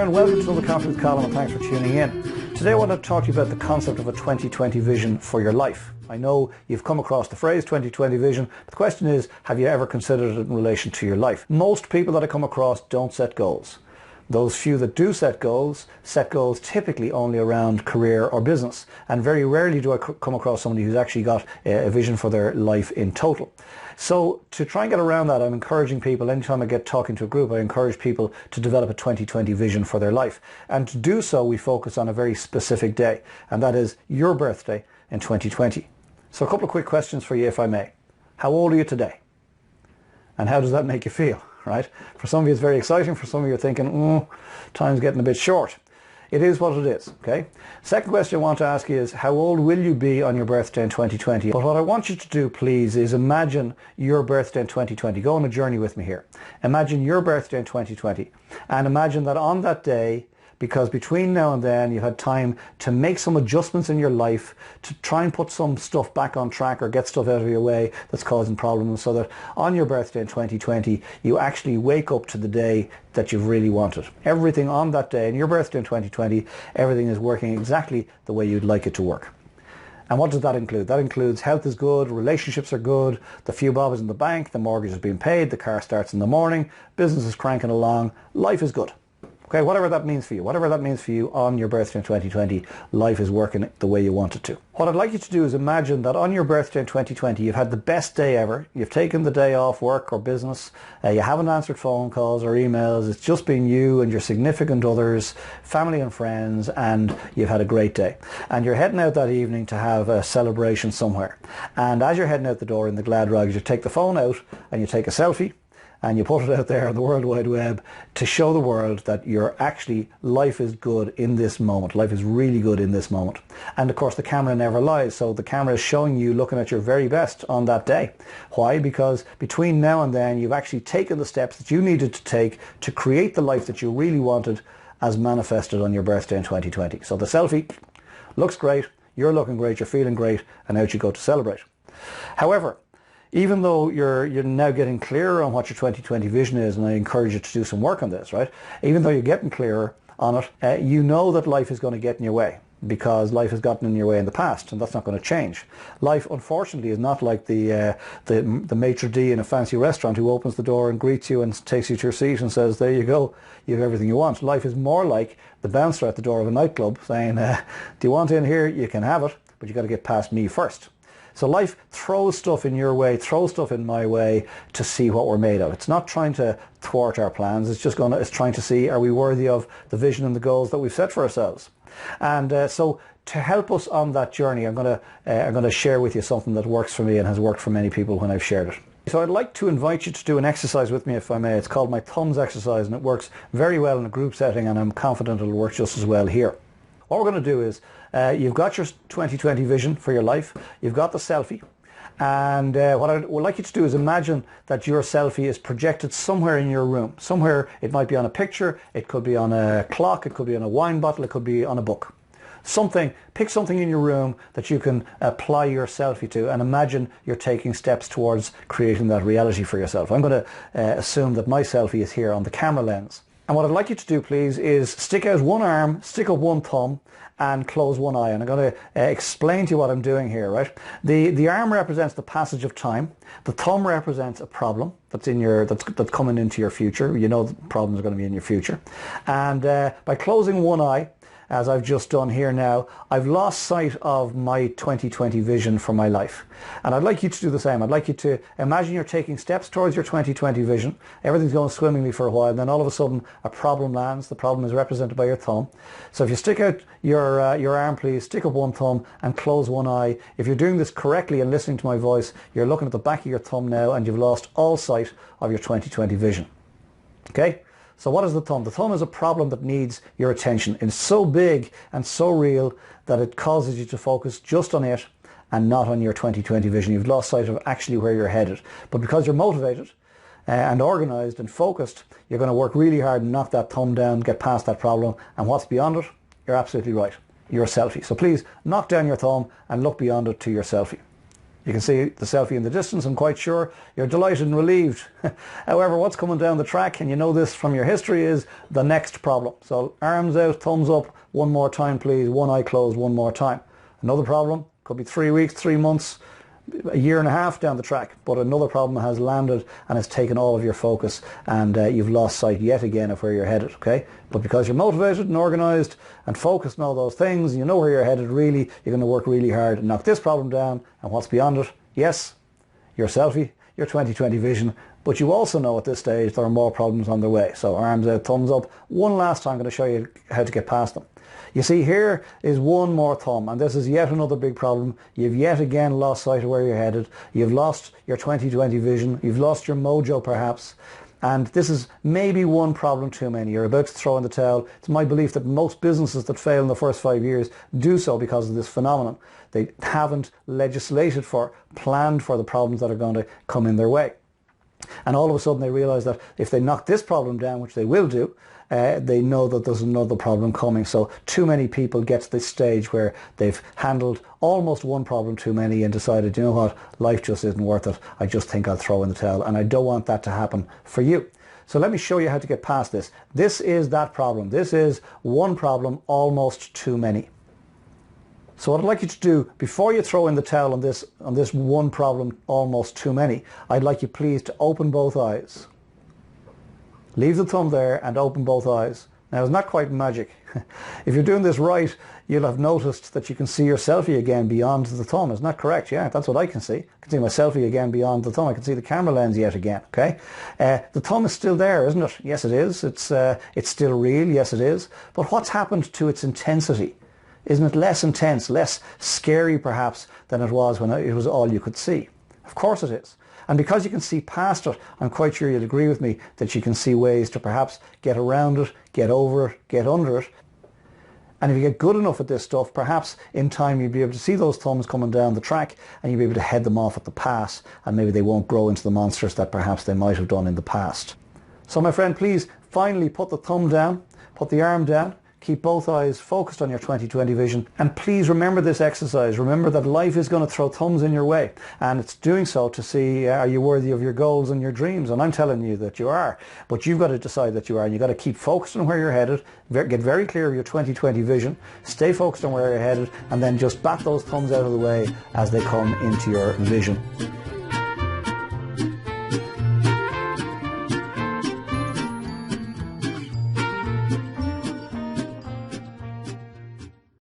and welcome to another Coffee with Colin, and thanks for tuning in. Today I want to talk to you about the concept of a 2020 vision for your life. I know you've come across the phrase 2020 vision. The question is, have you ever considered it in relation to your life? Most people that I come across don't set goals. Those few that do set goals typically only around career or business, and very rarely do I come across somebody who's actually got a vision for their life in total. So to try and get around that, I'm encouraging people, anytime I get talking to a group, I encourage people to develop a 2020 vision for their life. And to do so, we focus on a very specific day, and that is your birthday in 2020. So a couple of quick questions for you, if I may. How old are you today? And how does that make you feel? Right? For some of you it's very exciting, for some of you are thinking, time's getting a bit short. It is what it is, okay? Second question I want to ask you is, how old will you be on your birthday in 2020? But what I want you to do, please, is imagine your birthday in 2020. Go on a journey with me here. Imagine your birthday in 2020, and imagine that on that day, because between now and then you've had time to make some adjustments in your life, to try and put some stuff back on track or get stuff out of your way that's causing problems, so that on your birthday in 2020 you actually wake up to the day that you've really wanted. Everything on that day, and your birthday in 2020, everything is working exactly the way you'd like it to work. And what does that include? That includes health is good, relationships are good, the few bob is in the bank, the mortgage is being paid, the car starts in the morning, business is cranking along, life is good. Okay, whatever that means for you, on your birthday in 2020, life is working the way you want it to. What I'd like you to do is imagine that on your birthday in 2020, you've had the best day ever. You've taken the day off work or business. You haven't answered phone calls or emails. It's just been you and your significant others, family and friends, and you've had a great day. And you're heading out that evening to have a celebration somewhere. And as you're heading out the door in the glad rags, you take the phone out and you take a selfie, and you put it out there on the World Wide Web to show the world that life is good in this moment. Life is really good in this moment. And of course the camera never lies, so the camera is showing you looking at your very best on that day. Why? Because between now and then you've actually taken the steps that you needed to take to create the life that you really wanted as manifested on your birthday in 2020. So the selfie looks great, you're looking great, you're feeling great, and out you go to celebrate. However, even though you're now getting clearer on what your 2020 vision is, and I encourage you to do some work on this, right? Even though you're getting clearer on it, you know that life is going to get in your way, because life has gotten in your way in the past, and that's not going to change. Life, unfortunately, is not like the maitre d' in a fancy restaurant who opens the door and greets you and takes you to your seat and says, there you go, you have everything you want. Life is more like the bouncer at the door of a nightclub saying, do you want in here? You can have it, but you got to get past me first. So life throws stuff in your way, throws stuff in my way to see what we're made of. It's not trying to thwart our plans. It's trying to see, are we worthy of the vision and the goals that we've set for ourselves? And so to help us on that journey, I'm going to share with you something that works for me and has worked for many people when I've shared it. So I'd like to invite you to do an exercise with me, if I may. It's called my thumbs exercise, and it works very well in a group setting, and I'm confident it'll work just as well here. What we're going to do is, you've got your 2020 vision for your life, you've got the selfie, and what I would like you to do is imagine that your selfie is projected somewhere in your room. Somewhere, it might be on a picture, it could be on a clock, it could be on a wine bottle, it could be on a book. Pick something in your room that you can apply your selfie to, and imagine you're taking steps towards creating that reality for yourself. I'm going to assume that my selfie is here on the camera lens. And what I'd like you to do, please, is stick out one arm, stick up one thumb, and close one eye. And I'm going to explain to you what I'm doing here, right? The arm represents the passage of time. The thumb represents a problem that's coming into your future. You know the problems are going to be in your future. And by closing one eye, as I've just done here now, I've lost sight of my 2020 vision for my life. And I'd like you to do the same. I'd like you to imagine you're taking steps towards your 2020 vision. Everything's going swimmingly for a while, and then all of a sudden a problem lands. The problem is represented by your thumb. So if you stick out your arm, please, stick up one thumb and close one eye. If you're doing this correctly and listening to my voice, you're looking at the back of your thumb now, and you've lost all sight of your 2020 vision. Okay? So what is the thumb? The thumb is a problem that needs your attention. It's so big and so real that it causes you to focus just on it and not on your 2020 vision. You've lost sight of actually where you're headed. But because you're motivated and organised and focused, you're going to work really hard and knock that thumb down, get past that problem. And what's beyond it? You're absolutely right. Your selfie. So please knock down your thumb and look beyond it to your selfie. You can see the selfie in the distance, I'm quite sure. You're delighted and relieved. However, what's coming down the track, and you know this from your history, is the next problem. So arms out, thumbs up, one more time please, one eye closed, one more time. Another problem, could be 3 weeks, 3 months, a year and a half down the track, but another problem has landed and has taken all of your focus, and you've lost sight yet again of where you're headed, okay? But because you're motivated and organised and focused on all those things, you know where you're headed really, you're going to work really hard and knock this problem down, and what's beyond it? Yes, your selfie, your 2020 vision, but you also know at this stage there are more problems on the way. So arms out, thumbs up. One last time I'm going to show you how to get past them. You see, here is one more thumb, and this is yet another big problem. You've yet again lost sight of where you're headed. You've lost your 2020 vision. You've lost your mojo perhaps. And this is maybe one problem too many. You're about to throw in the towel. It's my belief that most businesses that fail in the first 5 years do so because of this phenomenon. They haven't legislated for, planned for the problems that are going to come in their way. And all of a sudden they realise that if they knock this problem down, which they will do, they know that there's another problem coming. So too many people get to this stage where they've handled almost one problem too many and decided, you know what, life just isn't worth it. I just think I'll throw in the towel, and I don't want that to happen for you. So let me show you how to get past this. This is that problem. This is one problem, almost too many. So what I'd like you to do, before you throw in the towel on this one problem, almost too many, I'd like you please to open both eyes. Leave the thumb there and open both eyes. Now it's not quite magic. If you're doing this right, you'll have noticed that you can see your selfie again beyond the thumb. Isn't that correct? Yeah, that's what I can see. I can see my selfie again beyond the thumb. I can see the camera lens yet again, okay? The thumb is still there, isn't it? Yes, it is. It's still real. Yes, it is. But what's happened to its intensity? Isn't it less intense, less scary perhaps than it was when it was all you could see? Of course it is. And because you can see past it, I'm quite sure you'll agree with me that you can see ways to perhaps get around it, get over it, get under it. And if you get good enough at this stuff, perhaps in time you'll be able to see those thumbs coming down the track and you'll be able to head them off at the pass, and maybe they won't grow into the monsters that perhaps they might have done in the past. So my friend, please finally put the thumb down, put the arm down, keep both eyes focused on your 2020 vision, and please remember this exercise. Remember that life is going to throw thumbs in your way, and it's doing so to see are you worthy of your goals and your dreams, and I'm telling you that you are, but you've got to decide that you are, and you've got to keep focused on where you're headed, get very clear of your 2020 vision, stay focused on where you're headed, and then just bat those thumbs out of the way as they come into your vision.